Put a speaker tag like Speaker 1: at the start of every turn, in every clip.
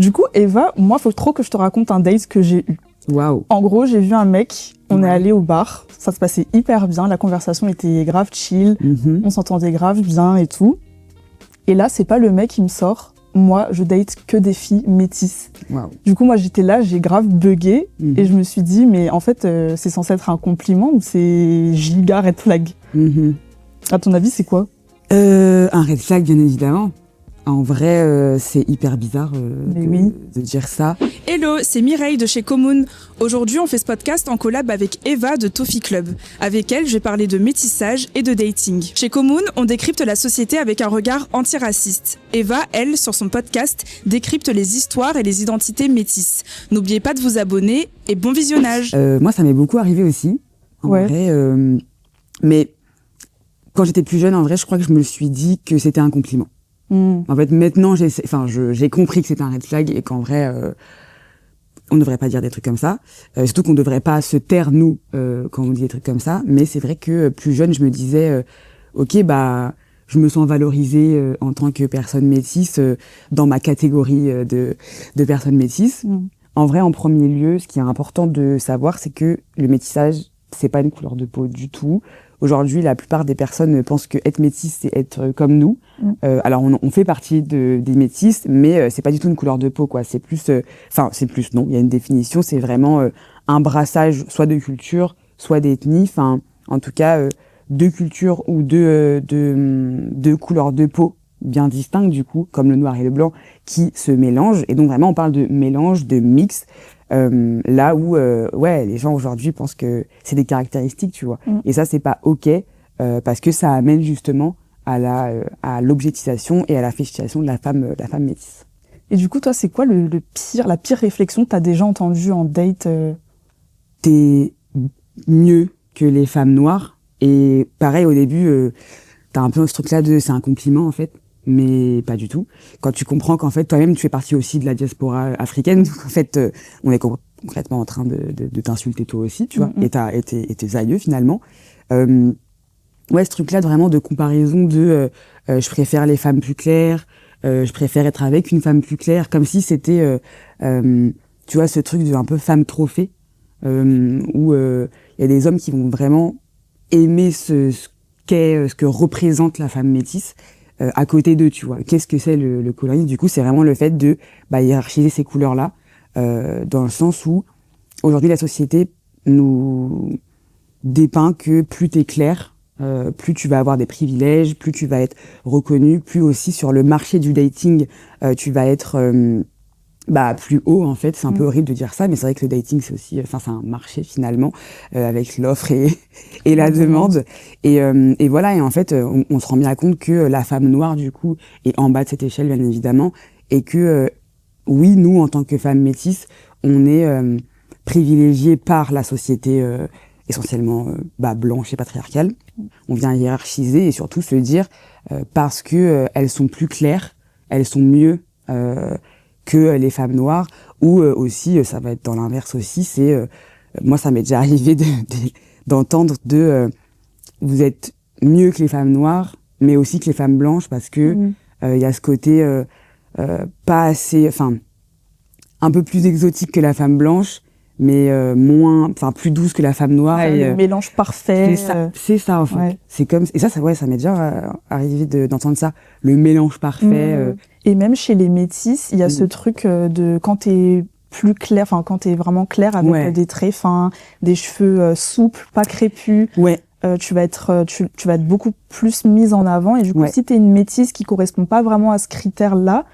Speaker 1: Du coup, Eva, moi, faut trop que je te raconte un date que j'ai eu.
Speaker 2: Waouh.
Speaker 1: En gros, j'ai vu un mec, on est allé au bar, ça se passait hyper bien, la conversation était grave chill, on s'entendait grave bien et tout. Et là, c'est pas le mec qui me sort, moi, je date que des filles métisses.
Speaker 2: Wow.
Speaker 1: Du coup, moi, j'étais là, j'ai grave bugué, et je me suis dit, mais en fait, c'est censé être un compliment ou c'est giga red flag? À ton avis, c'est quoi?
Speaker 2: Un red flag, bien évidemment. En vrai, c'est hyper bizarre de dire ça.
Speaker 3: Hello, c'est Mireille de chez Commune. Aujourd'hui, on fait ce podcast en collab avec Eva de Toffee Club. Avec elle, je vais parler de métissage et de dating. Chez Commune, on décrypte la société avec un regard antiraciste. Eva, elle, sur son podcast, décrypte les histoires et les identités métisses. N'oubliez pas de vous abonner et bon visionnage.
Speaker 2: Moi, ça m'est beaucoup arrivé aussi. En vrai, mais quand j'étais plus jeune, en vrai, je crois que je me suis dit que c'était un compliment. En fait, maintenant, j'ai compris que c'était un red flag et qu'en vrai, on ne devrait pas dire des trucs comme ça. Surtout qu'on ne devrait pas se taire, nous, quand on dit des trucs comme ça. Mais c'est vrai que plus jeune, je me disais, ok, bah, je me sens valorisée en tant que personne métisse dans ma catégorie de personnes métisses. En vrai, en premier lieu, ce qui est important de savoir, c'est que le métissage, c'est pas une couleur de peau du tout. Aujourd'hui, la plupart des personnes pensent que être métisse, c'est être comme nous. Alors, on fait partie des métisses, mais c'est pas du tout une couleur de peau, quoi. C'est plus, non. Il y a une définition. C'est vraiment un brassage, soit de culture, soit d'ethnie. Enfin, en tout cas, de culture ou de couleurs de peau bien distinctes, du coup, comme le noir et le blanc, qui se mélangent. Et donc, vraiment, on parle de mélange, de mix. Là où les gens aujourd'hui pensent que c'est des caractéristiques, tu vois. Et ça, c'est pas ok parce que ça amène justement à l'objectisation et à la fétichisation de la femme métisse.
Speaker 1: Et du coup, toi, c'est quoi la pire réflexion que t'as déjà entendue en date?
Speaker 2: T'es mieux que les femmes noires. Et pareil, au début, t'as un peu ce truc-là de c'est un compliment en fait. Mais pas du tout. Quand tu comprends qu'en fait, toi-même, tu fais partie aussi de la diaspora africaine, donc en fait, on est concrètement en train de t'insulter toi aussi, tu vois, et tes aïeux finalement. Ce truc-là vraiment de comparaison de je préfère les femmes plus claires, je préfère être avec une femme plus claire, comme si c'était, tu vois, ce truc de un peu femme trophée, où il y a des hommes qui vont vraiment aimer ce que représente la femme métisse. À côté d'eux, tu vois. Qu'est-ce que c'est le colorisme? Du coup, c'est vraiment le fait de hiérarchiser ces couleurs-là, dans le sens où, aujourd'hui, la société nous dépeint que plus t'es clair, plus tu vas avoir des privilèges, plus tu vas être reconnu, plus aussi sur le marché du dating, tu vas être plus haut, en fait. C'est un peu horrible de dire ça, mais c'est vrai que le dating, c'est aussi, c'est un marché finalement, avec l'offre et la demande. Et voilà, et en fait, on se rend bien compte que la femme noire, du coup, est en bas de cette échelle, bien évidemment, et que, oui, nous, en tant que femmes métisses, on est privilégiés par la société essentiellement blanche et patriarcale. On vient hiérarchiser et surtout se dire, parce que elles sont plus claires, elles sont mieux que les femmes noires, ou aussi, ça va être dans l'inverse aussi, c'est, moi ça m'est déjà arrivé d'entendre vous êtes mieux que les femmes noires, mais aussi que les femmes blanches, parce que y a ce côté pas assez, un peu plus exotique que la femme blanche, mais plus douce que la femme noire.
Speaker 1: Le mélange parfait.
Speaker 2: C'est ça en fait. Ouais. C'est comme, et ça m'est déjà arrivé d'entendre ça, le mélange parfait.
Speaker 1: Et même chez les métis, il y a ce truc de quand t'es plus clair, quand t'es vraiment clair avec des traits fins, des cheveux souples, pas crépus. Tu vas être beaucoup plus mise en avant, et du coup, si t'es une métisse qui correspond pas vraiment à ce critère-là,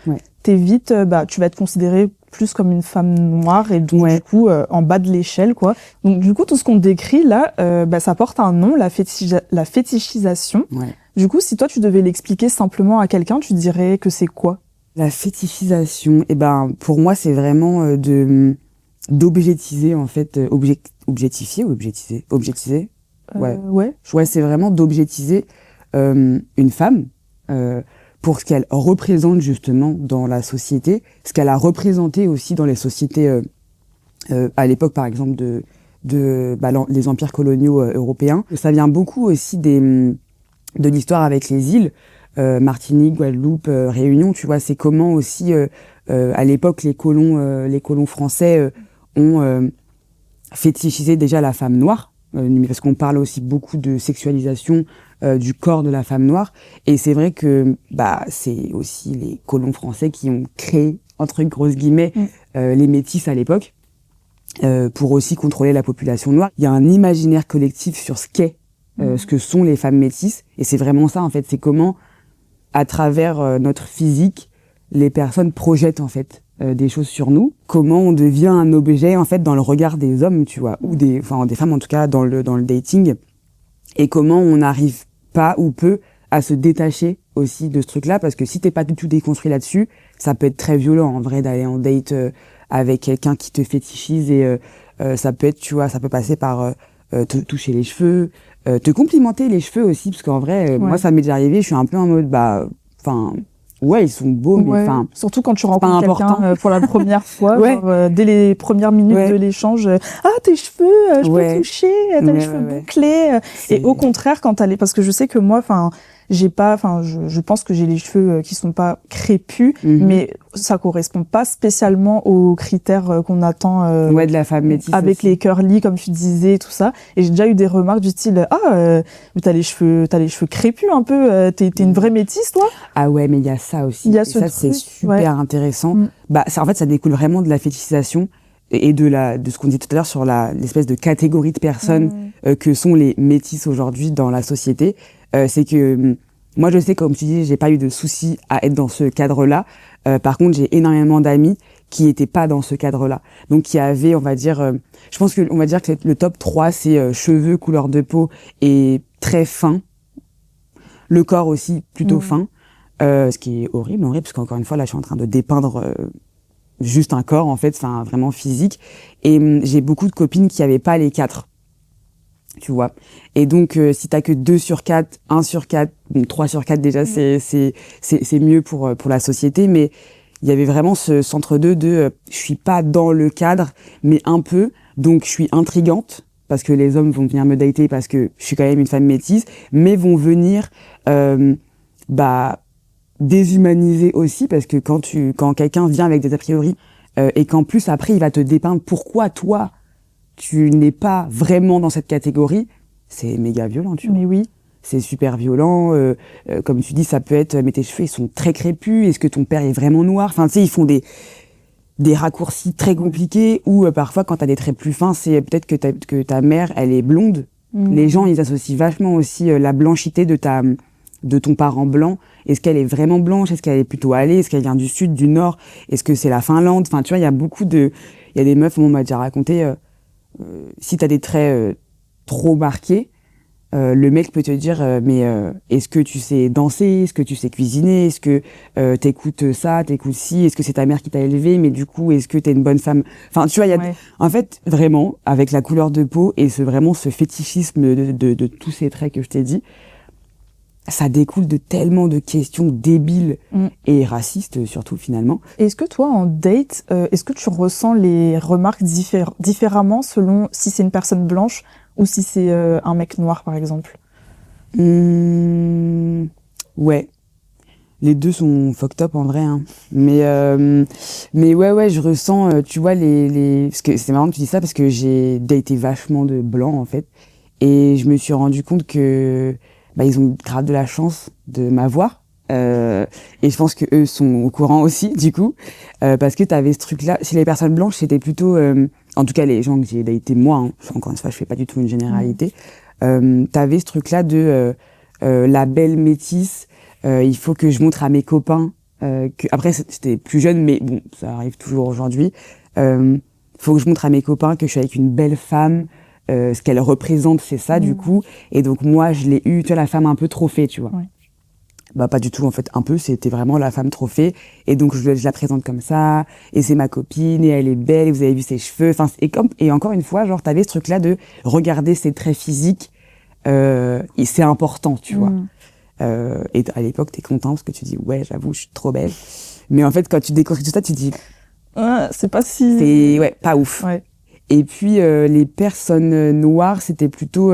Speaker 1: t'es vite, tu vas être considérée plus comme une femme noire, et donc du coup en bas de l'échelle, quoi. Donc du coup, tout ce qu'on décrit là, ça porte un nom, la fétichisation. Du coup, si toi tu devais l'expliquer simplement à quelqu'un, tu dirais que c'est quoi?
Speaker 2: La fétichisation, pour moi, c'est vraiment d'objectiver en fait, objectifier ou objectiver. C'est vraiment d'objectiver une femme pour ce qu'elle représente justement dans la société, ce qu'elle a représenté aussi dans les sociétés à l'époque, par exemple les empires coloniaux européens. Ça vient beaucoup aussi de l'histoire avec les îles, Martinique, Guadeloupe, Réunion. Tu vois, c'est comment aussi à l'époque, les colons français ont fétichisé déjà la femme noire, parce qu'on parle aussi beaucoup de sexualisation du corps de la femme noire. Et c'est vrai que c'est aussi les colons français qui ont créé, entre grosses guillemets, les métis à l'époque, pour aussi contrôler la population noire. Il y a un imaginaire collectif sur ce qu'est, ce que sont les femmes métisses. Et c'est vraiment ça, en fait. C'est comment, à travers notre physique, les personnes projettent, en fait, des choses sur nous. Comment on devient un objet, en fait, dans le regard des hommes, tu vois, ou des femmes, en tout cas, dans le dating. Et comment on n'arrive pas ou peu à se détacher aussi de ce truc-là, parce que si t'es pas du tout déconstruit là-dessus, ça peut être très violent, en vrai, d'aller en date avec quelqu'un qui te fétichise, et ça peut être, tu vois, ça peut passer par te toucher les cheveux, te complimenter les cheveux aussi, parce qu'en vrai, moi, ça m'est déjà arrivé, je suis un peu en mode, ouais, ils sont beaux, mais enfin.
Speaker 1: Surtout quand tu rencontres quelqu'un pour la première fois, genre, dès les premières minutes de l'échange, tes cheveux, je peux toucher, t'as les cheveux bouclés. Et au contraire, quand parce que je sais que moi, je pense que j'ai les cheveux qui sont pas crépus, mais ça correspond pas spécialement aux critères qu'on attend
Speaker 2: de la femme métisse
Speaker 1: avec
Speaker 2: aussi.
Speaker 1: les curly, comme tu disais, tout ça. Et j'ai déjà eu des remarques du style mais t'as les cheveux crépus un peu, t'es une vraie métisse, toi.
Speaker 2: Ah ouais, mais il y a ça aussi.
Speaker 1: Il y a
Speaker 2: ça, c'est super intéressant. En fait, ça découle vraiment de la fétichisation et de ce qu'on disait tout à l'heure sur l'espèce de catégorie de personnes que sont les métisses aujourd'hui dans la société. C'est que moi, je sais, comme tu dis, j'ai pas eu de soucis à être dans ce cadre-là. Par contre, j'ai énormément d'amis qui étaient pas dans ce cadre-là. Donc, qui avaient, on va dire, je pense que on va dire que le top 3, c'est cheveux, couleur de peau et très fin. Le corps aussi plutôt fin, ce qui est horrible, parce qu'encore une fois, là, je suis en train de dépeindre juste un corps, en fait, vraiment physique. Et j'ai beaucoup de copines qui avaient pas les 4. Tu vois. Et donc, si t'as que 2 sur 4, 1 sur 4, 3 sur 4 déjà, c'est mieux pour la société. Mais il y avait vraiment ce centre-deux de je suis pas dans le cadre, mais un peu. Donc, je suis intrigante parce que les hommes vont venir me dater parce que je suis quand même une femme métisse, mais vont venir déshumaniser aussi, parce que quand quelqu'un vient avec des a priori et qu'en plus après il va te dépeindre pourquoi toi tu n'es pas vraiment dans cette catégorie, c'est méga violent, tu vois.
Speaker 1: Mais oui.
Speaker 2: C'est super violent. Comme tu dis, ça peut être, mais tes cheveux, ils sont très crépus. Est-ce que ton père est vraiment noir? Enfin, tu sais, ils font des raccourcis très compliqués. Ou parfois, quand t'as des traits plus fins, c'est peut-être que ta mère, elle est blonde. Les gens, ils associent vachement aussi la blanchité de ton parent blanc. Est-ce qu'elle est vraiment blanche? Est-ce qu'elle est plutôt hâlée? Est-ce qu'elle vient du sud, du nord? Est-ce que c'est la Finlande? Enfin, tu vois, il y a des meufs, on m'a déjà raconté, si t'as des traits trop marqués, le mec peut te dire est-ce que tu sais danser, est-ce que tu sais cuisiner, est-ce que t'écoutes ça, t'écoutes ci, est-ce que c'est ta mère qui t'a élevé, mais du coup est-ce que t'es une bonne femme, enfin tu vois, en fait vraiment avec la couleur de peau et ce fétichisme de tous ces traits que je t'ai dit, ça découle de tellement de questions débiles et racistes surtout finalement.
Speaker 1: Est-ce que toi en date, est-ce que tu ressens les remarques différemment selon si c'est une personne blanche ou si c'est un mec noir par exemple?
Speaker 2: Ouais, les deux sont fucked up en vrai, hein. Mais ouais, je ressens, tu vois parce que c'est marrant que tu dis ça parce que j'ai daté vachement de blancs en fait, et je me suis rendu compte que ils ont grave de la chance de m'avoir. Et je pense que eux sont au courant aussi, du coup, parce que t'avais ce truc-là. Chez les personnes blanches, c'était plutôt, en tout cas les gens que j'ai daté moi, hein, encore une fois, je fais pas du tout une généralité. T'avais ce truc-là de la belle métisse. Il faut que je montre à mes copains que. Après, c'était plus jeune, mais bon, ça arrive toujours aujourd'hui. Faut que je montre à mes copains que je suis avec une belle femme. Ce qu'elle représente, c'est ça, du coup. Et donc, moi, je l'ai eu, tu vois, la femme un peu trophée, tu vois. Ouais. Pas du tout, en fait, un peu, c'était vraiment la femme trophée. Et donc, je la présente comme ça, et c'est ma copine, et elle est belle, et vous avez vu ses cheveux. Enfin, et encore une fois, genre, t'avais ce truc-là de regarder ses traits physiques, et c'est important, tu vois. Et à l'époque, t'es content parce que tu dis, ouais, j'avoue, je suis trop belle. Mais en fait, quand tu découvres tout ça, tu dis,
Speaker 1: c'est pas si...
Speaker 2: C'est, pas ouf.
Speaker 1: Ouais.
Speaker 2: Et puis les personnes noires, c'était plutôt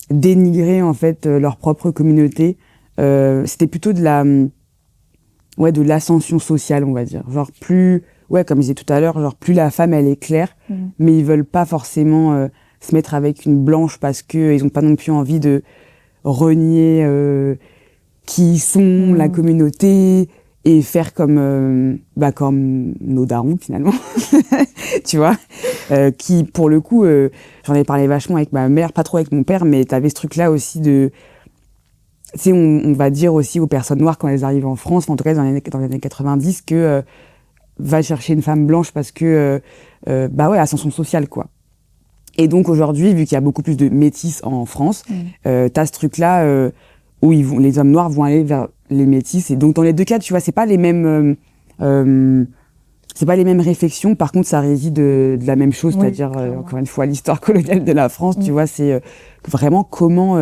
Speaker 2: dénigrer en fait leur propre communauté. C'était plutôt de de l'ascension sociale, on va dire. Genre plus, comme je disais tout à l'heure, genre plus la femme elle est claire, mais ils veulent pas forcément se mettre avec une blanche parce que ils ont pas non plus envie de renier qui ils sont, la communauté, et faire comme nos darons finalement, tu vois, qui pour le coup, j'en ai parlé vachement avec ma mère, pas trop avec mon père, mais t'avais ce truc là aussi de, tu sais, on va dire aussi aux personnes noires quand elles arrivent en France, en tout cas dans les années 90, que va chercher une femme blanche parce que ascension sociale quoi. Et donc aujourd'hui, vu qu'il y a beaucoup plus de métis en France, t'as ce truc là où les hommes noirs vont aller vers les métis, et donc dans les deux cas, tu vois, c'est pas les mêmes réflexions. Par contre, ça réside de la même chose, c'est-à-dire encore une fois l'histoire coloniale de la France. Tu vois, c'est vraiment comment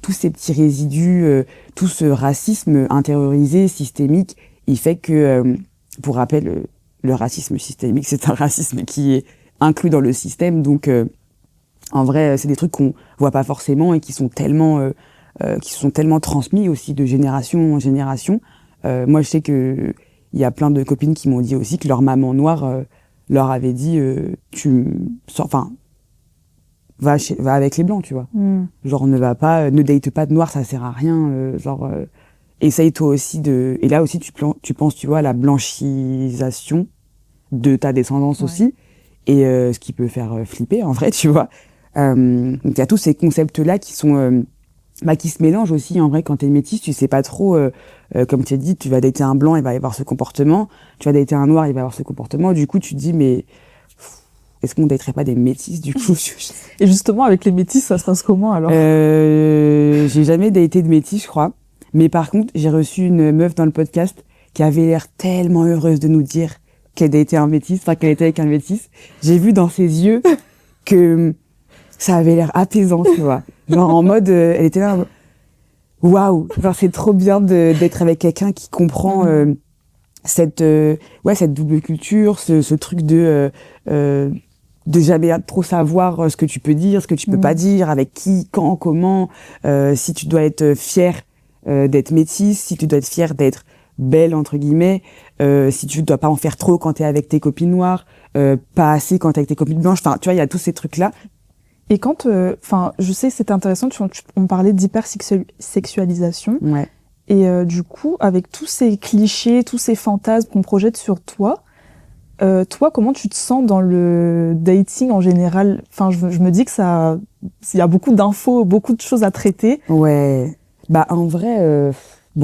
Speaker 2: tous ces petits résidus, tout ce racisme intériorisé, systémique, il fait que, pour rappel, le racisme systémique, c'est un racisme qui est inclus dans le système. Donc, en vrai, c'est des trucs qu'on voit pas forcément et qui sont tellement transmis aussi de génération en génération. Moi, je sais que il y a plein de copines qui m'ont dit aussi que leur maman noire leur avait dit va avec les blancs, tu vois. Genre ne date pas de noir, ça sert à rien. Essaye toi aussi et là aussi tu penses, tu vois, à la blanchisation de ta descendance aussi, et ce qui peut faire flipper en vrai, tu vois. Donc il y a tous ces concepts là qui sont qui se mélangent aussi en vrai. Quand t'es métisse, tu sais pas trop, comme tu as dit, tu vas dater un blanc, il va y avoir ce comportement, tu vas dater un noir, il va y avoir ce comportement, du coup tu te dis mais est-ce qu'on daterait pas des métisses du coup?
Speaker 1: Et justement avec les métisses ça se passe comment alors?
Speaker 2: J'ai jamais daté de métis, je crois, mais par contre j'ai reçu une meuf dans le podcast qui avait l'air tellement heureuse de nous dire qu'elle datait un métis, qu'elle était avec un métis. J'ai vu dans ses yeux que ça avait l'air apaisant, tu vois. Genre en mode, elle était là, waouh, genre c'est trop bien d'être avec quelqu'un qui comprend cette double culture, ce truc de jamais trop savoir ce que tu peux dire, ce que tu peux pas dire, avec qui, quand, comment, si tu dois être fière d'être métisse, si tu dois être fière d'être belle entre guillemets, si tu dois pas en faire trop quand t'es avec tes copines noires, pas assez quand t'es avec tes copines blanches. Enfin, tu vois, il y a tous ces trucs là.
Speaker 1: Et quand, je sais que c'était intéressant, on parlait d'hypersexualisation.
Speaker 2: Ouais.
Speaker 1: Et du coup, avec tous ces clichés, tous ces fantasmes qu'on projette sur toi, comment tu te sens dans le dating en général? Enfin, je me dis que il y a beaucoup d'infos, beaucoup de choses à traiter.
Speaker 2: Ouais. En vrai,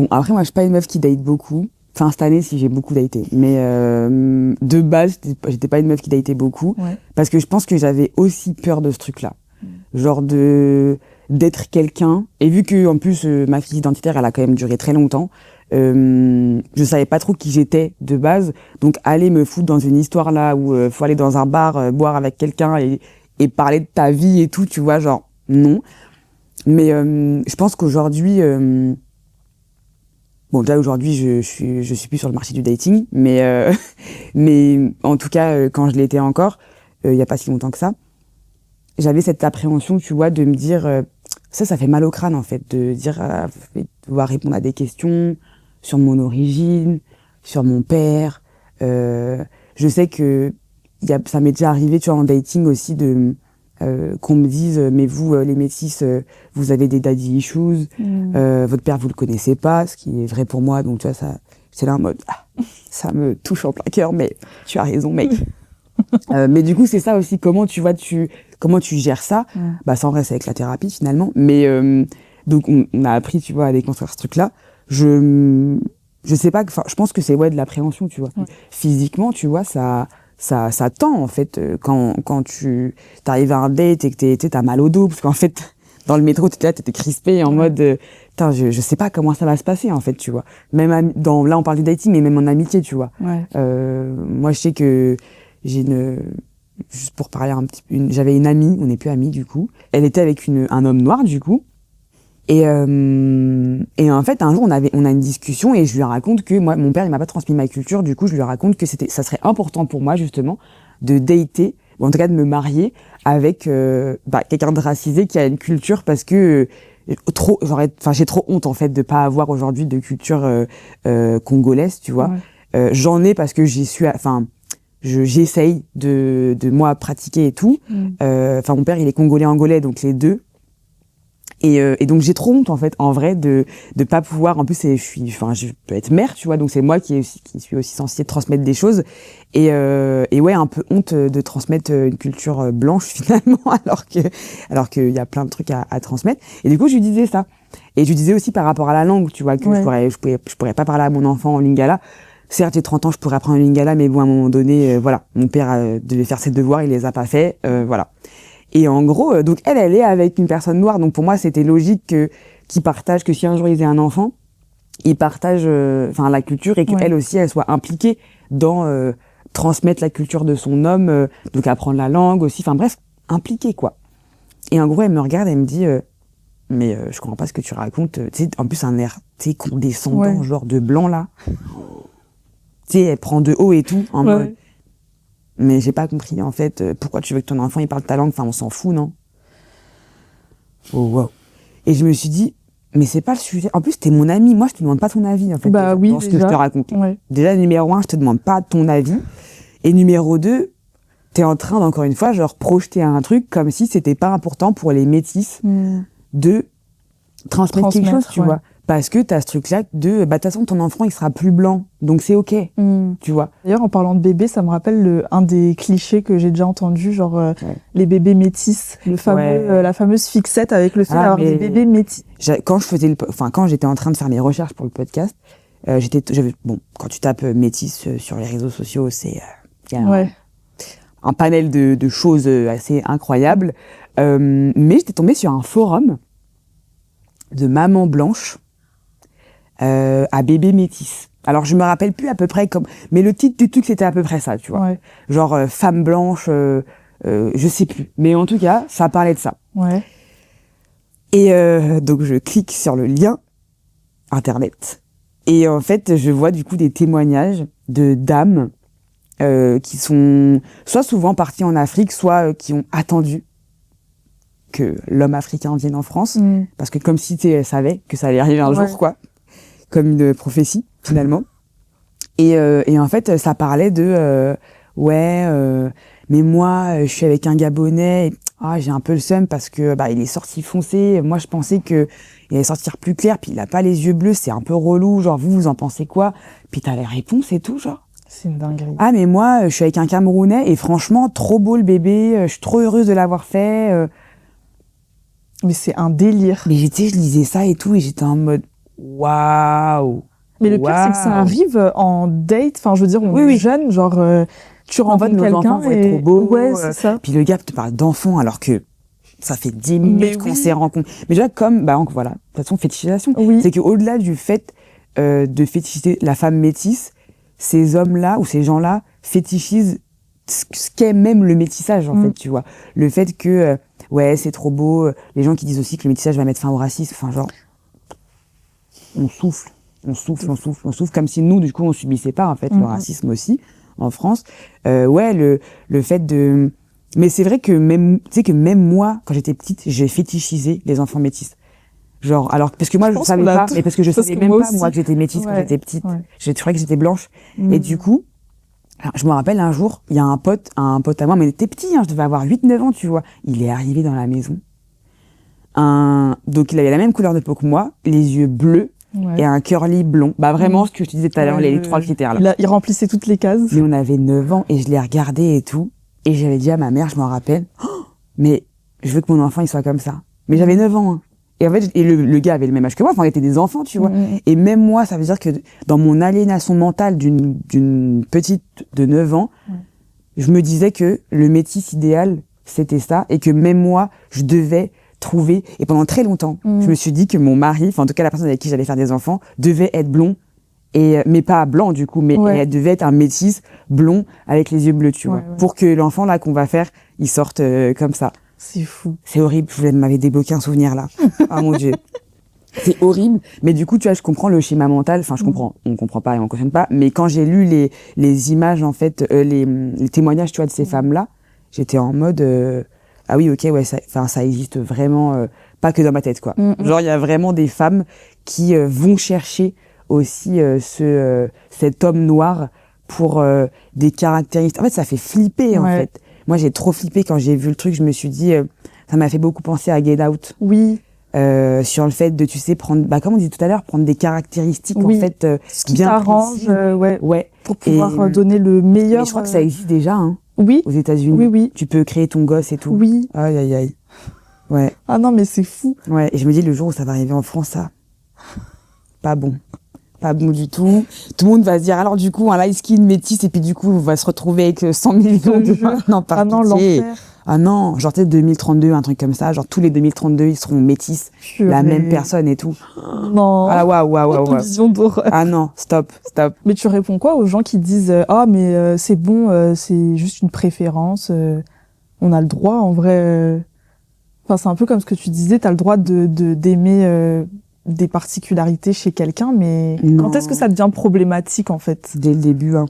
Speaker 2: après moi je suis pas une meuf qui date beaucoup. Enfin, cette année, si j'ai beaucoup daté. Mais de base, j'étais pas une meuf qui datait beaucoup.
Speaker 1: Ouais.
Speaker 2: Parce que je pense que j'avais aussi peur de ce truc-là. Genre d'être quelqu'un. Et vu que, en plus, ma crise identitaire, elle a quand même duré très longtemps, je savais pas trop qui j'étais de base. Donc, aller me foutre dans une histoire là où faut aller dans un bar, boire avec quelqu'un et parler de ta vie et tout, tu vois, genre, non. Mais je pense qu'aujourd'hui... déjà aujourd'hui je suis plus sur le marché du dating, mais en tout cas quand je l'étais encore, il y a pas si longtemps que ça, j'avais cette appréhension, tu vois, de me dire ça fait mal au crâne en fait, de dire devoir répondre à des questions sur mon origine, sur mon père. Je sais que ça m'est déjà arrivé, tu vois, en dating aussi qu'on me dise mais vous les métis vous avez des daddy issues, votre père vous le connaissez pas, ce qui est vrai pour moi, donc tu vois, ça c'est là en mode ça me touche en plein cœur, mais tu as raison mec. Mais du coup c'est ça aussi, comment tu gères ça. Ça en vrai c'est avec la thérapie finalement, mais donc on a appris, tu vois, à déconstruire ce truc là. Je sais pas, je pense que c'est de l'appréhension, tu vois. Physiquement, tu vois, ça tend en fait quand tu t'arrives à un date et que t'as mal au dos, parce qu'en fait dans le métro t'étais crispé en mode je sais pas comment ça va se passer en fait, tu vois. Même là on parle du dating, mais même en amitié, tu vois. Moi je sais que j'ai juste pour parler un petit peu, j'avais une amie, on n'est plus amies du coup, elle était avec un homme noir du coup. Et en fait, un jour, on a une discussion et je lui raconte que moi, mon père, il m'a pas transmis ma culture. Du coup, je lui raconte que ça serait important pour moi, justement, de dater, ou en tout cas de me marier avec quelqu'un de racisé qui a une culture, parce que j'ai trop honte en fait de pas avoir aujourd'hui de culture congolaise, tu vois. J'en ai parce que j'essaye de moi pratiquer et tout. Mon père il est congolais angolais, donc les deux. Et donc j'ai trop honte en fait en vrai de pas pouvoir, en plus je peux être mère, tu vois, donc c'est moi qui suis aussi censée transmettre des choses et ouais, un peu honte de transmettre une culture blanche finalement alors que y a plein de trucs à transmettre. Et du coup je lui disais ça, et je lui disais aussi par rapport à la langue, tu vois, que je pourrais pas parler à mon enfant en lingala. Certes, j'ai 30 ans, je pourrais apprendre le lingala, mais bon, à un moment donné, voilà, mon père devait faire ses devoirs, il les a pas fait, voilà. Et en gros, donc elle est avec une personne noire, donc pour moi c'était logique qu'ils partagent, que si un jour ils aient un enfant, ils partagent, la culture, et qu'elle aussi elle soit impliquée dans transmettre la culture de son homme, donc apprendre la langue aussi, enfin bref, impliquée quoi. Et en gros elle me regarde et elle me dit mais je comprends pas ce que tu racontes, tu sais, en plus un air, tu sais, condescendant, genre de blanc là, tu sais, elle prend de haut et tout en mode. Mais j'ai pas compris, en fait, pourquoi tu veux que ton enfant, il parle ta langue, enfin, on s'en fout, non? Oh, wow. Et je me suis dit, mais c'est pas le sujet. En plus, t'es mon ami, moi, je te demande pas ton avis, en fait,
Speaker 1: dans
Speaker 2: ce que je te raconte. Déjà, numéro 1, je te demande pas ton avis. Et numéro 2, t'es en train, d'encore une fois, genre, projeter un truc comme si c'était pas important pour les métis de transmettre quelque chose, tu vois. Parce que t'as ce truc-là de toute façon, ton enfant, il sera plus blanc. Donc, c'est OK. Tu vois.
Speaker 1: D'ailleurs, en parlant de bébé, ça me rappelle un des clichés que j'ai déjà entendu, genre, les bébés métis. La fameuse fixette avec le fait d'avoir des bébés métis.
Speaker 2: Quand j'étais en train de faire mes recherches pour le podcast, quand tu tapes métis sur les réseaux sociaux, c'est, y a un panel de choses assez incroyables. Mais j'étais tombée sur un forum de mamans blanches à bébé métis. Alors je me rappelle plus à peu près mais le titre du truc c'était à peu près ça, tu vois. Genre femme blanche, je sais plus. Mais en tout cas, ça parlait de ça. Et donc je clique sur le lien internet et en fait je vois du coup des témoignages de dames qui sont soit souvent parties en Afrique, soit qui ont attendu que l'homme africain vienne en France, parce que comme si elle savait que ça allait arriver un jour, quoi. Comme une prophétie, finalement. Et en fait, ça parlait de mais moi, je suis avec un Gabonais, et, j'ai un peu le seum parce que il est sorti foncé. Moi, je pensais que il allait sortir plus clair, puis il a pas les yeux bleus, c'est un peu relou. Genre, vous en pensez quoi? Puis t'as les réponses et tout, genre.
Speaker 1: C'est une dinguerie.
Speaker 2: Ah, mais moi, je suis avec un Camerounais, et franchement, trop beau le bébé, je suis trop heureuse de l'avoir fait.
Speaker 1: Mais c'est un délire.
Speaker 2: Mais je lisais ça et tout, et j'étais en mode, waouh!
Speaker 1: Mais le pire, c'est que ça arrive en date. Enfin, je veux dire, on est jeune, genre, tu rencontres quelqu'un et...
Speaker 2: trop beau.
Speaker 1: Ouais, c'est ça.
Speaker 2: Puis le gars te parle d'enfant alors que ça fait 10 minutes qu'on s'est rencontrés. Mais déjà, voilà, de toute façon, fétichisation. C'est qu'au-delà du fait de fétichiser la femme métisse, ces hommes-là ou ces gens-là fétichisent ce qu'est même le métissage, en fait, tu vois. Le fait que, c'est trop beau. Les gens qui disent aussi que le métissage va mettre fin au racisme. Enfin, genre, on souffle, comme si nous, du coup, on subissait pas, en fait, le racisme aussi, en France. Le fait de... Mais c'est vrai que même moi, quand j'étais petite, j'ai fétichisé les enfants métis. Genre, alors, parce que moi, je savais pas, mais parce que je savais même pas, moi, que j'étais métisse quand j'étais petite. Je croyais que j'étais blanche. Et du coup, alors, je me rappelle un jour, il y a un pote à moi, mais il était petit, je devais avoir 8-9 ans, tu vois. Il est arrivé dans la maison. Donc, il avait la même couleur de peau que moi, les yeux bleus, et un curly blond. Vraiment, ce que je te disais tout à l'heure, les 3 critères là.
Speaker 1: Il remplissait toutes les cases.
Speaker 2: Mais on avait 9 ans, et je l'ai regardé et tout. Et j'avais dit à ma mère, je m'en rappelle, mais je veux que mon enfant, il soit comme ça. Mais j'avais 9 ans, Et en fait, le gars avait le même âge que moi, on était des enfants, tu vois. Et même moi, ça veut dire que dans mon aliénation mentale d'une petite de 9 ans, je me disais que le métis idéal, c'était ça, et que même moi, je devais trouver, et pendant très longtemps, je me suis dit que mon mari, enfin en tout cas la personne avec qui j'allais faire des enfants, devait être blond, mais pas blanc du coup, mais elle devait être un métis blond avec les yeux bleus, tu vois, pour que l'enfant là qu'on va faire, il sorte comme ça.
Speaker 1: C'est fou.
Speaker 2: C'est horrible, vous m'avez débloqué un souvenir là. Ah mon Dieu. C'est horrible, mais du coup, tu vois, je comprends le schéma mental, enfin je comprends, on comprend pas et on cautionne pas, mais quand j'ai lu les images en fait, les témoignages, tu vois, de ces femmes-là, j'étais en mode ah oui, OK, ça existe vraiment pas que dans ma tête, quoi. Genre, il y a vraiment des femmes qui vont chercher aussi cet homme noir pour des caractéristiques. En fait, ça fait flipper, en fait. Moi, j'ai trop flippé quand j'ai vu le truc. Je me suis dit, ça m'a fait beaucoup penser à Get Out.
Speaker 1: Oui.
Speaker 2: Sur le fait de, tu sais, prendre, comme on dit tout à l'heure, prendre des caractéristiques, en fait,
Speaker 1: ce qui
Speaker 2: bien
Speaker 1: t'arrange,
Speaker 2: ouais.
Speaker 1: Pour pouvoir donner le meilleur.
Speaker 2: Mais je crois que ça existe déjà, hein.
Speaker 1: Oui.
Speaker 2: Aux États-Unis.
Speaker 1: Oui.
Speaker 2: Tu peux créer ton gosse et tout.
Speaker 1: Oui.
Speaker 2: Aïe, aïe, aïe. Ouais.
Speaker 1: Ah non, mais c'est fou.
Speaker 2: Ouais. Et je me dis, le jour où ça va arriver en France, ça, pas bon. Pas bon du tout. Tout le monde va se dire, alors du coup, un light skin métis, et puis du coup, on va se retrouver avec 100 millions de... Non, par
Speaker 1: ah non, l'enfer.
Speaker 2: Ah non, genre peut-être 2032, un truc comme ça. Genre tous les 2032, ils seront métis. La même personne et tout.
Speaker 1: Non.
Speaker 2: Ah waouh.
Speaker 1: Vision d'horreur.
Speaker 2: Ah non, stop.
Speaker 1: Mais tu réponds quoi aux gens qui disent ah mais c'est bon, c'est juste une préférence, on a le droit en vrai. Enfin c'est un peu comme ce que tu disais, t'as le droit d'aimer des particularités chez quelqu'un, mais
Speaker 2: non.
Speaker 1: Quand est-ce que ça devient problématique en fait?
Speaker 2: Dès le début, hein.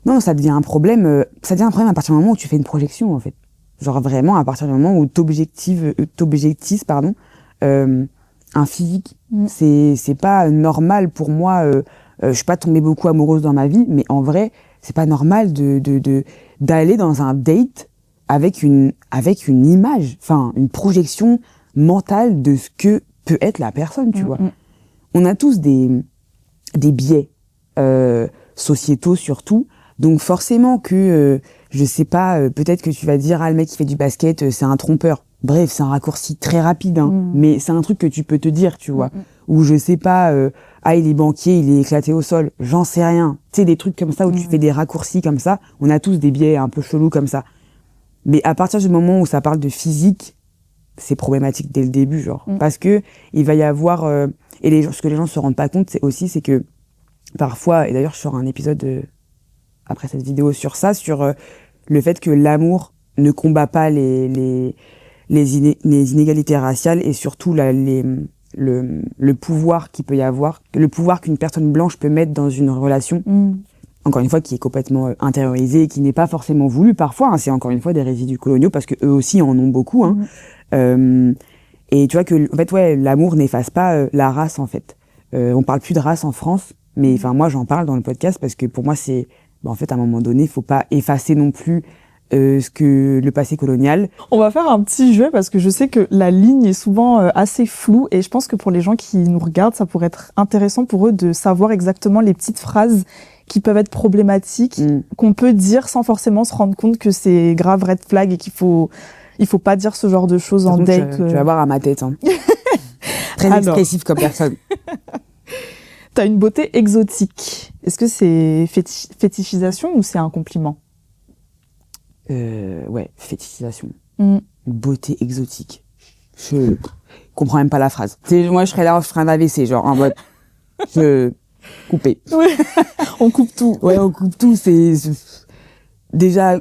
Speaker 2: Non, ça devient un problème. Ça devient un problème à partir du moment où tu fais une projection en fait. Genre vraiment à partir du moment où t'objectives un physique. C'est pas normal pour moi. Je suis pas tombée beaucoup amoureuse dans ma vie, mais en vrai, c'est pas normal d'aller dans un date avec une image, enfin une projection mentale de ce que peut être la personne, tu vois. On a tous des biais sociétaux surtout, donc forcément que je sais pas, peut-être que tu vas dire le mec qui fait du basket, c'est un trompeur. Bref, c'est un raccourci très rapide, hein, mais c'est un truc que tu peux te dire, tu vois. Ou je sais pas, il est banquier, il est éclaté au sol, j'en sais rien. Tu sais, des trucs comme ça où tu fais des raccourcis comme ça. On a tous des biais un peu chelous comme ça. Mais à partir du moment où ça parle de physique, c'est problématique dès le début, genre. Parce que il va y avoir, ce que les gens se rendent pas compte, c'est que parfois, et d'ailleurs je ferai un épisode après cette vidéo sur ça, sur le fait que l'amour ne combat pas les inégalités raciales et surtout le pouvoir qu'il peut y avoir, le pouvoir qu'une personne blanche peut mettre dans une relation, encore une fois, qui est complètement intériorisée et qui n'est pas forcément voulu parfois, hein, c'est encore une fois des résidus coloniaux parce que eux aussi en ont beaucoup, hein. Et tu vois que, en fait, l'amour n'efface pas la race, en fait. On parle plus de race en France, mais enfin, moi, j'en parle dans le podcast parce que pour moi, c'est, en fait, à un moment donné, il faut pas effacer non plus ce que le passé colonial.
Speaker 1: On va faire un petit jeu parce que je sais que la ligne est souvent assez floue et je pense que pour les gens qui nous regardent, ça pourrait être intéressant pour eux de savoir exactement les petites phrases qui peuvent être problématiques, qu'on peut dire sans forcément se rendre compte que c'est grave red flag et qu'il faut pas dire ce genre de choses en date.
Speaker 2: Tu vas voir à ma tête, hein. Très expressif comme personne.
Speaker 1: T'as une beauté exotique. Est-ce que c'est fétichisation ou c'est un compliment?
Speaker 2: Ouais, fétichisation. Beauté exotique. Je comprends même pas la phrase. Moi, je serais là, je ferais un AVC, genre, en mode, couper.
Speaker 1: Ouais. On coupe tout.
Speaker 2: Ouais, on coupe tout, déjà,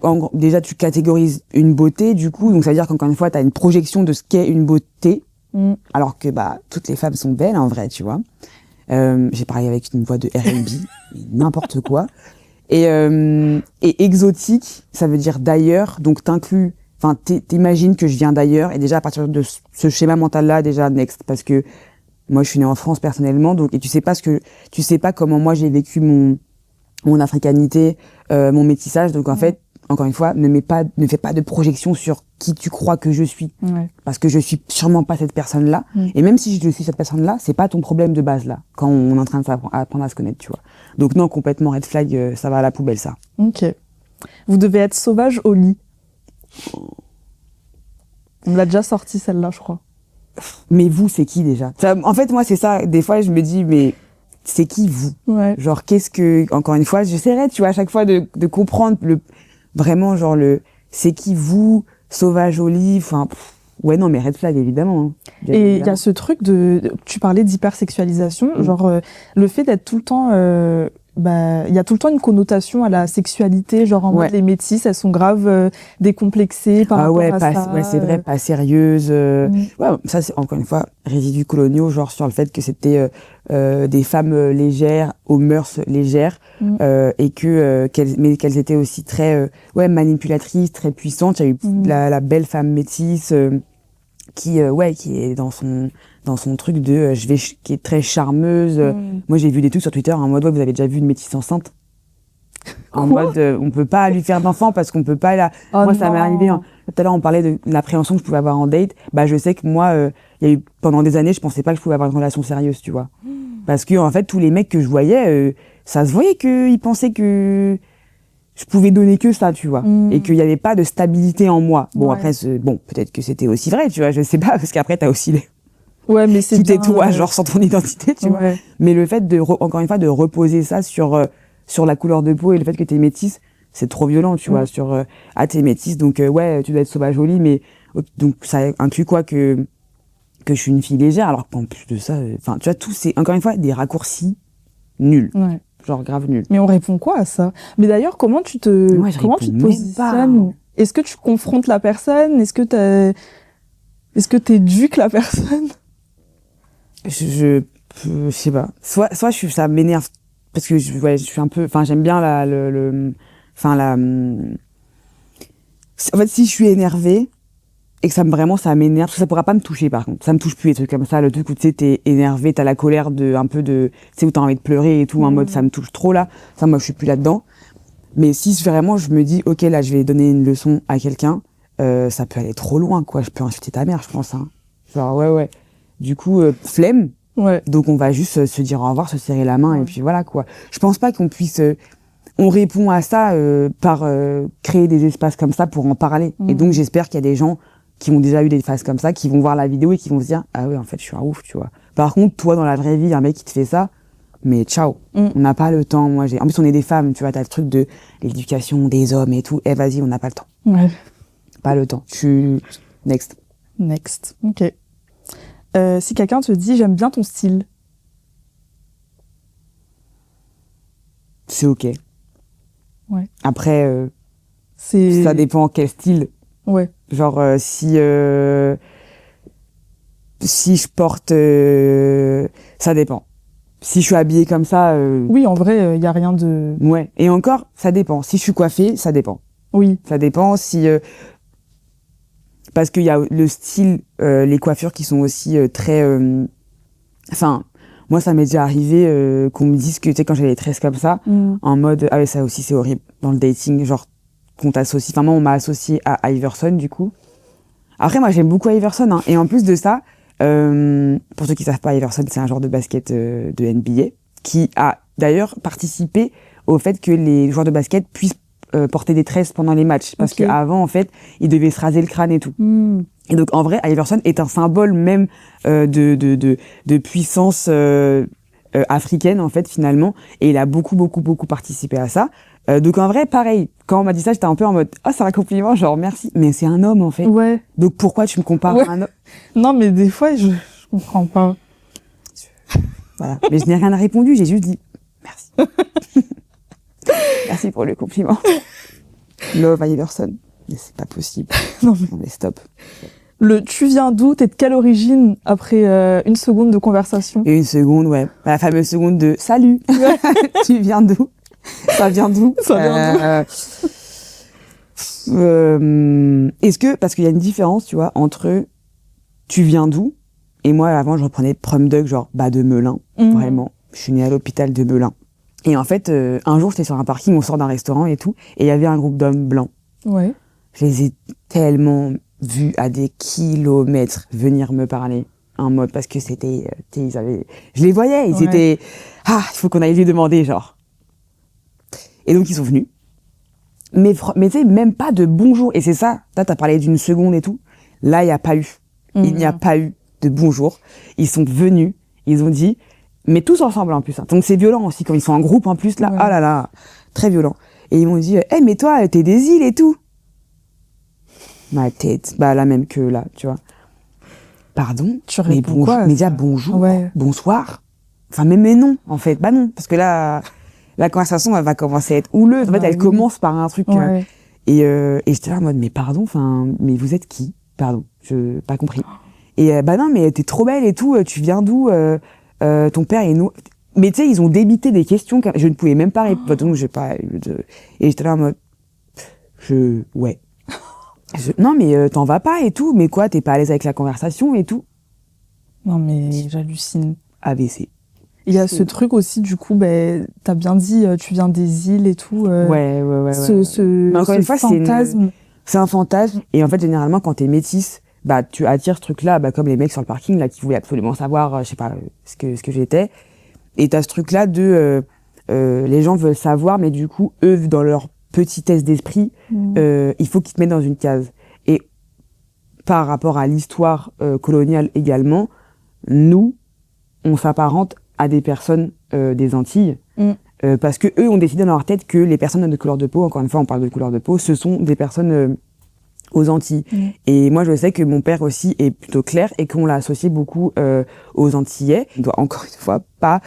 Speaker 2: tu catégorises une beauté, du coup, donc ça veut dire qu'encore une fois, t'as une projection de ce qu'est une beauté, alors que, toutes les femmes sont belles, en vrai, tu vois. J'ai parlé avec une voix de R&B, n'importe quoi. Et exotique, ça veut dire d'ailleurs, donc t'imagines que je viens d'ailleurs, et déjà à partir de ce schéma mental-là, déjà next, parce que moi je suis née en France personnellement, donc et tu sais pas comment moi j'ai vécu mon africanité, mon métissage, donc en fait, encore une fois, ne fais pas de projection sur qui tu crois que je suis, parce que je suis sûrement pas cette personne-là, et même si je suis cette personne-là, c'est pas ton problème de base là, quand on est en train d'apprendre à se connaître, tu vois. Donc non, complètement red flag, ça va à la poubelle, ça.
Speaker 1: Ok. Vous devez être sauvage au lit. On l'a déjà sorti celle-là, je crois.
Speaker 2: Mais vous, c'est qui déjà? En fait, moi, c'est ça. Des fois, je me dis, mais c'est qui vous? Genre, encore une fois, j'essaierai, tu vois, à chaque fois de comprendre vraiment, genre, c'est qui vous, sauvage au lit, enfin, ouais, non, mais red flag, évidemment. Hein.
Speaker 1: Et il y a ce truc tu parlais d'hypersexualisation, genre, le fait d'être tout le temps, il y a tout le temps une connotation à la sexualité, genre en mode les métisses, elles sont grave décomplexées par rapport à ça.
Speaker 2: Ouais, c'est vrai, pas sérieuses. Ouais, ça, c'est encore une fois, résidus coloniaux, genre sur le fait que c'était des femmes légères, aux mœurs légères, et qu'elles étaient aussi très manipulatrices, très puissantes. Il y a eu la belle femme métisse qui est dans son truc de qui est très charmeuse. Moi j'ai vu des trucs sur Twitter en mode vous avez déjà vu une métisse enceinte, en mode on peut pas lui faire d'enfant parce qu'on peut pas moi ça m'est arrivé tout à l'heure on parlait de l'appréhension que je pouvais avoir en date. Je sais que moi il y a eu pendant des années je pensais pas que je pouvais avoir une relation sérieuse, tu vois, parce que en fait tous les mecs que je voyais ça se voyait qu'ils pensaient que je pouvais donner que ça, tu vois, et qu'il y avait pas de stabilité en moi. Bon après peut-être que c'était aussi vrai, tu vois, je sais pas, parce qu'après t'as aussi
Speaker 1: mais c'est
Speaker 2: tout est toi genre sans ton identité, tu vois. Mais le fait de encore une fois de reposer ça sur la couleur de peau et le fait que t'es métisse, c'est trop violent, tu vois, sur t'es métisse donc tu dois être sauvage jolie, mais donc ça inclut quoi que je suis une fille légère, alors qu'en plus de ça tu vois, tout c'est encore une fois des raccourcis nuls. Genre grave nul.
Speaker 1: Mais on répond quoi à ça? Mais d'ailleurs, comment tu te positionnes? Est-ce que tu confrontes la personne? Est-ce que t'éduques la personne?
Speaker 2: Je sais pas. Soit ça m'énerve parce que je suis un peu, j'aime bien en fait, si je suis énervée et que ça m'énerve, parce que ça pourra pas me toucher par contre. Ça me touche plus les trucs comme ça, le truc où tu sais t'es énervé, t'as la colère tu sais où t'as envie de pleurer et tout, en mode ça me touche trop là. Ça moi je suis plus là-dedans. Mais si vraiment je me dis OK là je vais donner une leçon à quelqu'un, ça peut aller trop loin quoi, je peux insulter ta mère je pense hein. Genre ouais. Du coup flemme. Donc on va juste se dire au revoir, se serrer la main et puis voilà quoi. Je pense pas qu'on puisse on répond à ça par créer des espaces comme ça pour en parler. Et donc j'espère qu'il y a des gens qui ont déjà eu des phases comme ça, qui vont voir la vidéo et qui vont se dire ah ouais en fait je suis un ouf, tu vois. Par contre toi dans la vraie vie un mec qui te fait ça, mais ciao, on n'a pas le temps. En plus on est des femmes, tu vois, t'as le truc de l'éducation des hommes et tout. Vas-y, on n'a pas le temps. Pas le temps. Next.
Speaker 1: Ok. Si quelqu'un te dit j'aime bien ton style,
Speaker 2: c'est ok. Après ça dépend quel style. Genre si je porte ça dépend. Si je suis habillée comme ça
Speaker 1: oui, en vrai, y a rien de
Speaker 2: et encore ça dépend. Si je suis coiffée, ça dépend. Ça dépend si parce qu'il y a le style les coiffures qui sont aussi très moi ça m'est déjà arrivé qu'on me dise que tu sais quand j'ai les tresses comme ça en mode ah ouais ça aussi c'est horrible dans le dating, genre qu'on t'associe, moi on m'a associé à Iverson du coup. Après moi j'aime beaucoup Iverson hein. Et en plus de ça pour ceux qui savent pas, Iverson c'est un joueur de basket de NBA qui a d'ailleurs participé au fait que les joueurs de basket puissent porter des tresses pendant les matchs parce qu'avant en fait ils devaient se raser le crâne et tout. Et donc en vrai Iverson est un symbole même de puissance africaine en fait finalement, et il a beaucoup participé à ça. Donc en vrai pareil, quand on m'a dit ça j'étais un peu en mode c'est un compliment genre merci, mais c'est un homme en fait. Donc pourquoi tu me compares à un homme?
Speaker 1: Non mais des fois je comprends pas.
Speaker 2: Voilà, mais je n'ai rien répondu, j'ai juste dit merci. Merci pour le compliment. Love Iverson. Mais c'est pas possible. Non mais stop.
Speaker 1: Tu viens d'où? T'es de quelle origine après une seconde de conversation?
Speaker 2: Et une seconde, la fameuse seconde de salut. Tu viens d'où? Ça vient d'où? Est-ce que, parce qu'il y a une différence, tu vois, entre tu viens d'où et moi avant je reprenais prom dog genre de Melun, vraiment. Je suis née à l'hôpital de Melun. Et en fait, un jour, j'étais sur un parking, on sort d'un restaurant et tout, et il y avait un groupe d'hommes blancs. Je les ai tellement vus à des kilomètres venir me parler en mode, parce que c'était, je les voyais, ils étaient, il faut qu'on aille lui demander, genre. Et donc, ils sont venus. Mais tu sais, même pas de bonjour. Et c'est ça, là, t'as parlé d'une seconde et tout. Là, il n'y a pas eu. Il n'y a pas eu de bonjour. Ils sont venus, ils ont dit, mais tous ensemble en plus. Hein. Donc c'est violent aussi quand ils sont en groupe en plus là. Ah là là, très violent. Et ils m'ont dit mais toi t'es des îles et tout. Ma tête, la même que là, tu vois. Pardon.
Speaker 1: Tu réponds quoi?
Speaker 2: Mais déjà bonjour, bonsoir. Enfin mais non en fait, non parce que là la conversation elle va commencer à être houleuse. En fait elle commence par un truc et j'étais là en mode mais pardon, mais vous êtes qui? Pardon, je pas compris. Et non mais t'es trop belle et tout. Tu viens d'où? Ton père et nous, mais tu sais ils ont débité des questions que je ne pouvais même pas répondre, donc j'ai pas eu de, et j'étais là en mode Non, mais t'en vas pas et tout. Mais quoi, t'es pas à l'aise avec la conversation et tout.
Speaker 1: Non, mais j'hallucine.
Speaker 2: ABC.
Speaker 1: Il y a ce truc aussi, du coup, t'as bien dit, tu viens des îles et tout.
Speaker 2: Ouais. Mais encore une fois,
Speaker 1: fantasme.
Speaker 2: C'est un fantasme. Et en fait, généralement, quand t'es métisse, bah, tu attires ce truc-là, bah, comme les mecs sur le parking, là, qui voulaient absolument savoir, je sais pas, ce que j'étais. Et t'as ce truc-là de, les gens veulent savoir, mais du coup, eux, dans leur petitesse d'esprit, il faut qu'ils te mettent dans une case. Et par rapport à l'histoire coloniale également, nous, on s'apparente à des personnes des Antilles, parce que eux ont décidé dans leur tête que les personnes de couleur de peau, encore une fois on parle de couleur de peau, ce sont des personnes aux Antilles. Et moi je sais que mon père aussi est plutôt clair et qu'on l'a associé beaucoup aux Antillais. On doit encore une fois pas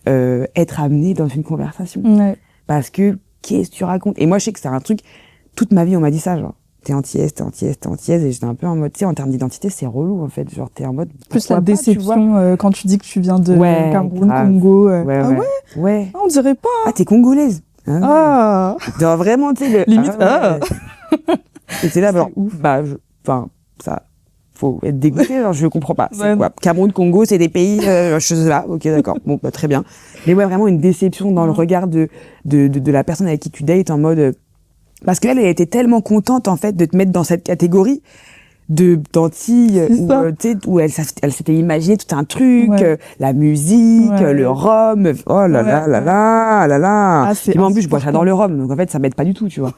Speaker 2: être amené dans une conversation. Parce que qu'est-ce que tu racontes? Et moi je sais que c'est un truc, toute ma vie on m'a dit ça, genre t'es antillaise, et j'étais un peu en mode, tu sais, en termes d'identité, c'est relou, en fait, genre, t'es en mode...
Speaker 1: Plus la déception, quand tu dis que tu viens de Cameroun,
Speaker 2: grave.
Speaker 1: Congo.
Speaker 2: Ouais.
Speaker 1: On dirait pas.
Speaker 2: Ah, t'es congolaise. Genre, vraiment, tu sais,
Speaker 1: limite,
Speaker 2: Et c'est là, genre, ça, faut être dégoûté, genre, je comprends pas. C'est quoi? Cameroun, Congo, c'est des pays, je sais pas, ok, d'accord, bon, bah, très bien. Mais ouais, vraiment une déception dans le regard de la personne avec qui tu dates, en mode... Parce qu'elle, elle était tellement contente, en fait, de te mettre dans cette catégorie d'Antilles, où elle s'était imaginé tout un truc, la musique, le rhum, oh là là.
Speaker 1: Ah,
Speaker 2: puis moi, en plus, je bois ça dans le rhum, donc en fait, ça m'aide pas du tout, tu vois.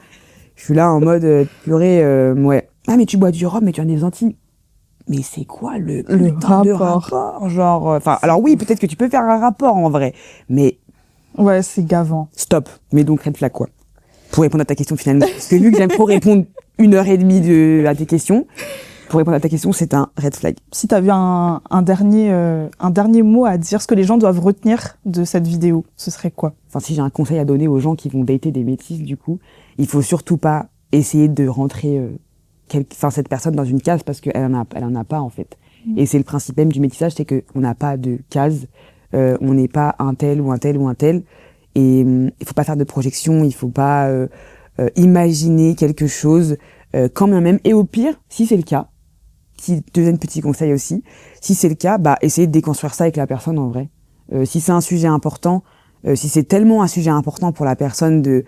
Speaker 2: Je suis là en mode, purée, Ah, mais tu bois du rhum, mais tu viens des Antilles. Mais c'est quoi le rapport? Genre, alors oui, peut-être que tu peux faire un rapport, en vrai, mais...
Speaker 1: Ouais, c'est gavant.
Speaker 2: Stop. Mais donc, red flag, quoi. Pour répondre à ta question finalement. Parce que vu que j'aime trop répondre 1h30 à tes questions, pour répondre à ta question, c'est un red flag.
Speaker 1: Si tu avais un dernier mot à dire, ce que les gens doivent retenir de cette vidéo, ce serait quoi?
Speaker 2: Enfin, si j'ai un conseil à donner aux gens qui vont dater des métisses, du coup, il faut surtout pas essayer de rentrer cette personne dans une case parce qu'elle en a pas en fait. Et c'est le principe même du métissage, c'est qu'on n'a pas de case, on n'est pas un tel ou un tel ou un tel. Et il faut pas faire de projection, il faut pas imaginer quelque chose quand même. Et au pire, si c'est le cas, deuxième petit conseil aussi, si c'est le cas, bah essayez de déconstruire ça avec la personne en vrai. Si c'est un sujet important, si c'est tellement un sujet important pour la personne de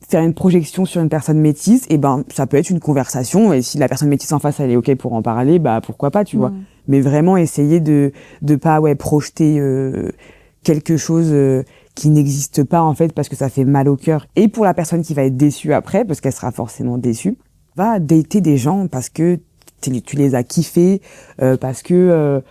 Speaker 2: faire une projection sur une personne métisse, et ben ça peut être une conversation. Et si la personne métisse en face elle est ok pour en parler, bah pourquoi pas, tu vois. Mais vraiment essayer de pas projeter quelque chose qui n'existe pas en fait parce que ça fait mal au cœur et pour la personne qui va être déçue après parce qu'elle sera forcément déçue. Va dater des gens parce que tu les as kiffés, parce que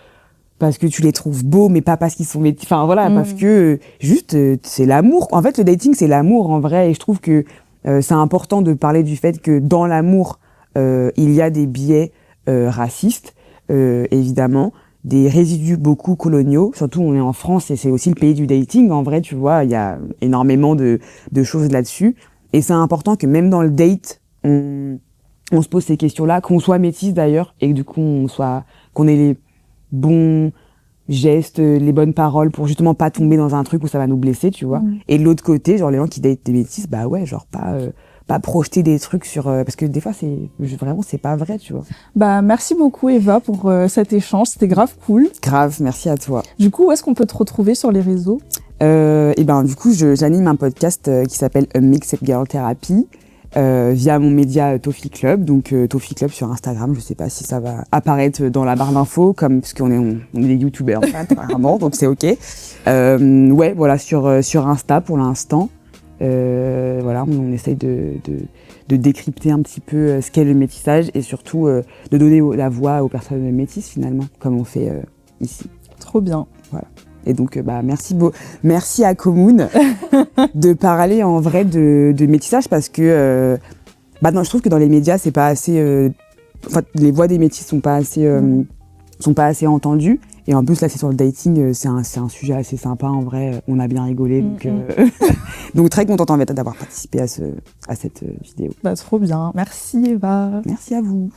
Speaker 2: tu les trouves beaux mais pas parce qu'ils sont parce que juste c'est l'amour. En fait le dating c'est l'amour en vrai et je trouve que c'est important de parler du fait que dans l'amour il y a des biais racistes évidemment, des résidus beaucoup coloniaux, surtout on est en France et c'est aussi le pays du dating, en vrai tu vois, il y a énormément de choses là-dessus et c'est important que même dans le date, on se pose ces questions-là, qu'on soit métisse d'ailleurs et que du coup qu'on ait les bons gestes, les bonnes paroles pour justement pas tomber dans un truc où ça va nous blesser, tu vois. Et de l'autre côté, genre les gens qui datent des métisses, bah ouais, genre pas projeter des trucs sur parce que des fois c'est pas vrai, tu vois.
Speaker 1: Bah merci beaucoup Eva pour cet échange, c'était grave cool.
Speaker 2: Grave, merci à toi.
Speaker 1: Du coup, où est-ce qu'on peut te retrouver sur les réseaux?
Speaker 2: Et ben du coup, j'anime un podcast qui s'appelle Mixed Girl Therapy via mon média Tofi Club, donc Tofi Club sur Instagram. Je sais pas si ça va apparaître dans la barre d'infos parce qu'on est des youtubeurs en fait, apparemment, donc c'est ok. Ouais, voilà sur Insta pour l'instant. Voilà, on essaye de décrypter un petit peu ce qu'est le métissage et surtout de donner la voix aux personnes métisses finalement, comme on fait ici.
Speaker 1: Trop bien.
Speaker 2: Voilà. Et donc, merci à Commune de parler en vrai de métissage parce que non, je trouve que dans les médias, c'est pas assez. Les voix des métisses sont pas assez entendues. Et en plus, là, c'est sur le dating, c'est un sujet assez sympa en vrai. On a bien rigolé, donc très contente en fait d'avoir participé à cette vidéo.
Speaker 1: Bah trop bien. Merci Eva.
Speaker 2: Merci à vous.